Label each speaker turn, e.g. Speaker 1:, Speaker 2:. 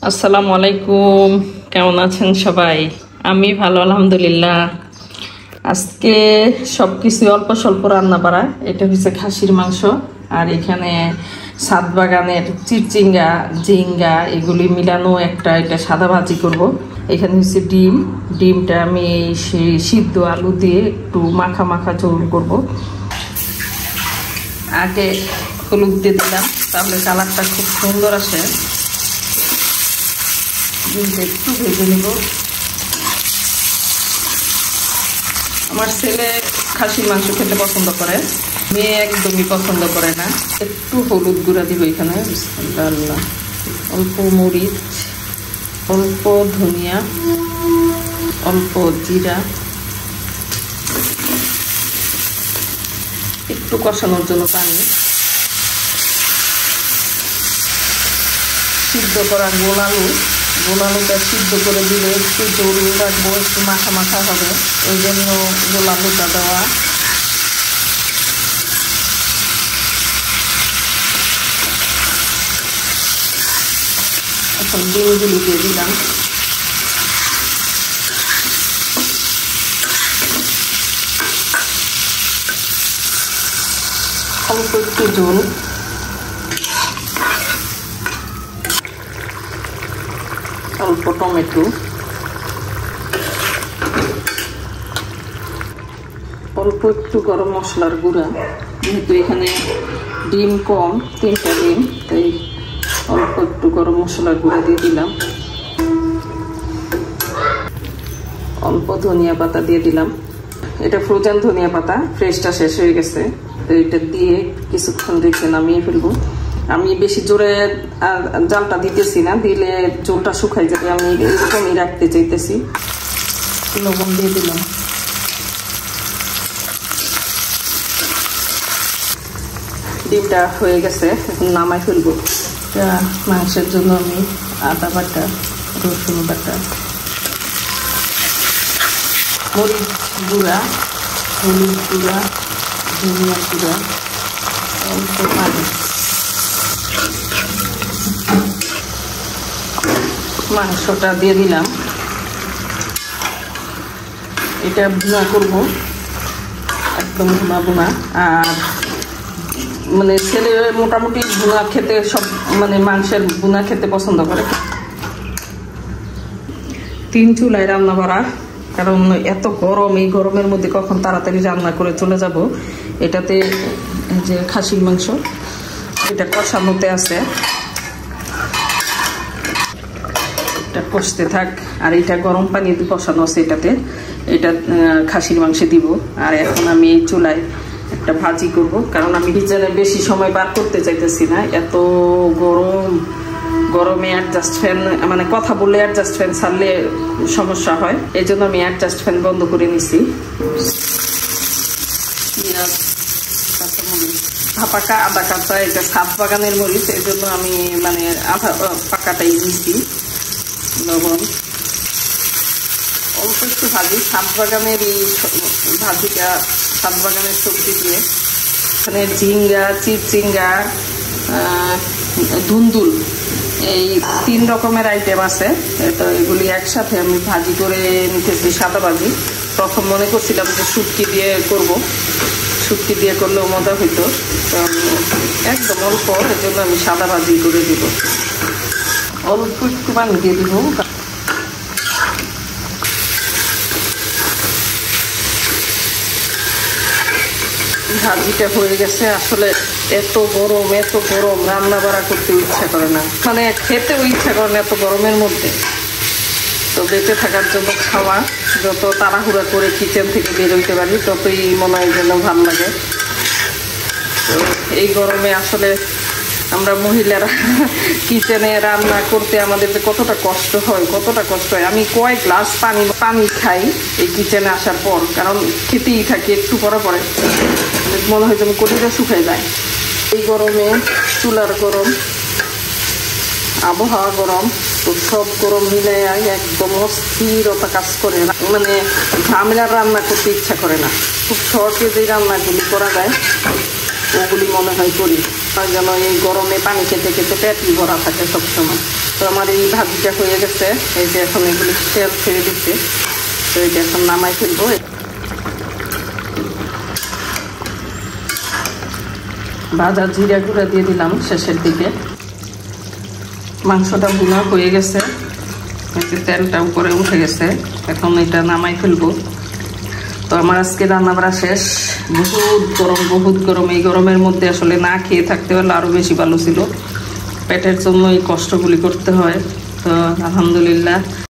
Speaker 1: আসসালামু আলাইকুম, কেমন আছেন সবাই? আমি ভালো আলহামদুলিল্লাহ। আজকে সব কিছু অল্প স্বল্প রান্না বাড়া। এটা হচ্ছে খাসির মাংস, আর এখানে ছাদ বাগানের চিরচিঙ্গা ঝিঙ্গা এগুলি মিলানো একটা এটা সাদা ভাজি করব। এখানে হচ্ছে ডিমটা আমি সিদ্ধ আলু দিয়ে একটু মাখা মাখা ঝোল করব। আগে হলুদ দিয়ে দিলাম, তাহলে কালারটা খুব সুন্দর আসে। ডিমটা একটু ভেজে নেব। আমার ছেলে খাসির মাংস খেতে পছন্দ করে, মেয়ে একদমই পছন্দ করে না। একটু হলুদ গুঁড়া দিব এখানে, বিসমিল্লাহ। অল্প মরিচ, অল্প ধনিয়া, অল্প জিরা, একটু কষানোর জন্য পানি। সিদ্ধ করা গোল আলুটা সিদ্ধ করে দিলে একটু জল রাখবো, একটু মাখা মাখা হবে, ওই জন্য গোল আলুটা দেওয়া। এখন ডিমগুলি দিয়ে দিলাম। অল্প একটু ঝোল, অল্প টমেটো, অল্প একটু গরম মশলার গুঁড়া। যেহেতু এখানে ডিম কম, 3টা ডিম, তাই অল্প একটু গরম মশলার গুঁড়া দিয়ে দিলাম। অল্প ধনিয়া পাতা দিয়ে দিলাম। এটা ফ্রোজেন ধনিয়া পাতা, ফ্রেশটা শেষ হয়ে গেছে, তো এটা দিয়ে কিছুক্ষণ রেখে নামিয়ে ফেলবো। আমি বেশি জোরে জালটা দিতেছি না, দিলে জলটা শুকাই যাবে। আমি এরকমই রাখতে চাইতেছি। লবণ দিয়ে দিলাম। ডিমটা হয়ে গেছে, এখন নামাই ফেলবো। মাংসের জন্য আমি আদা বাটা, রসুন বাটা, মরিচ গুঁড়া, হলুদ গুঁড়া, ধনিয়া গুঁড়া, অল্প পানি, মাংসটা দিয়ে দিলাম। এটা ভুনা করবো, একদম ভুনা। আর মানে ছেলে মোটামুটি ভুনা খেতে, সব মানে মাংসের ভুনা খেতে পছন্দ করে। 3 চুলায় রান্না করা, কারণ এত গরম, এই গরমের মধ্যে কখন তাড়াতাড়ি রান্না করে চলে যাব। এটাতে যে খাসির মাংস, এটা কষানোতে আছে, এটা কষতে থাক। আর এটা গরম পানি দিয়ে কষানো আছে এটাতে, এটা খাসির মাংসে দিব। আর এখন আমি এই চুলায় একটা ভাজি করব, কারণ আমি কিচেনে বেশি সময় পার করতে চাইতেছি না। এত গরমে অ্যাডজাস্ট ফ্যান, মানে কথা বললে অ্যাডজাস্ট ফ্যান ছাড়লে সমস্যা হয়, এই জন্য আমি অ্যাডজাস্ট ফ্যান বন্ধ করে নিছি। পেঁয়াজ, কাঁচামরিচ, পাকা আদা কাঁচা, এটা ছাদ বাগানের মরিচ, এই জন্য আমি মানে আধা পাকাটাই নিচ্ছি। লবণ, অল্প একটু ভাজি। ছাদ বাগানের এই ভাজিটা, ছাদ বাগানের সবজি দিয়ে। এখানে ঝিঙ্গা, চিরচিঙ্গা, ধুন্দুল, এই 3 রকমের আইটেম আছে। তো এগুলি একসাথে আমি ভাজি করে নিতেছি, সাদা ভাজি। প্রথম মনে করছিলাম যে শুটকি দিয়ে করব, শুটকি দিয়ে করলেও মজা হইতো, তো একদম অল্প, এর জন্য আমি সাদা ভাজি করে দিব। অল্প একটু পানি দিয়ে দিব। ভাজিটা হয়ে গেছে। আসলে এত গরম রান্না বাড়া করতে ইচ্ছা করে না, মানে খেতেও ইচ্ছা করে না এত গরমের মধ্যে। তো বেঁচে থাকার জন্য খাওয়া, যত তাড়াহুড়া করে কিচেন থেকে বেরোইতে পারি ততই মনে হয় যেন ভালো লাগে। তো এই গরমে আসলে আমরা মহিলারা কিচেনে রান্না করতে আমাদের যে কতটা কষ্ট হয়। আমি কয়েক গ্লাস পানি খাই এই কিচেনে আসার পর, কারণ খেতেই থাকি। একটু পরে মনে হয় যেন কটিটা শুকাই যায়। এই গরমে চুলার গরম, আবহাওয়া গরম, তো সব গরম মিলে একদম অস্থিরতা কাজ করে, মানে ঝামেলার রান্না করতে ইচ্ছা করে না। খুব শর্টে যে রান্নাগুলি করা যায় ওগুলি মনে হয় করি। যেন এই গরমে পানি খেতে খেতে পেটই ভরা থাকে সবসময়। তো আমার এই ভাজিটা হয়ে গেছে, এই যে এখন এগুলি তেল ছেড়ে দিচ্ছে, তো এইটা এখন নামাই ফেলবো। ভাজা জিরা গুঁড়া দিয়ে দিলাম শেষের দিকে। মাংসটা ভুনা হয়ে গেছে, তেলটা উপরে উঠে গেছে, এখন এটা নামাই ফেলবো। তো আমার আজকে রান্না বাড়া শেষ। বহুত গরম। এই গরমের মধ্যে আসলে না খেয়ে থাকতে পারলে আরও বেশি ভালো ছিল। পেটের জন্য এই কষ্টগুলি করতে হয়। তো আলহামদুলিল্লাহ।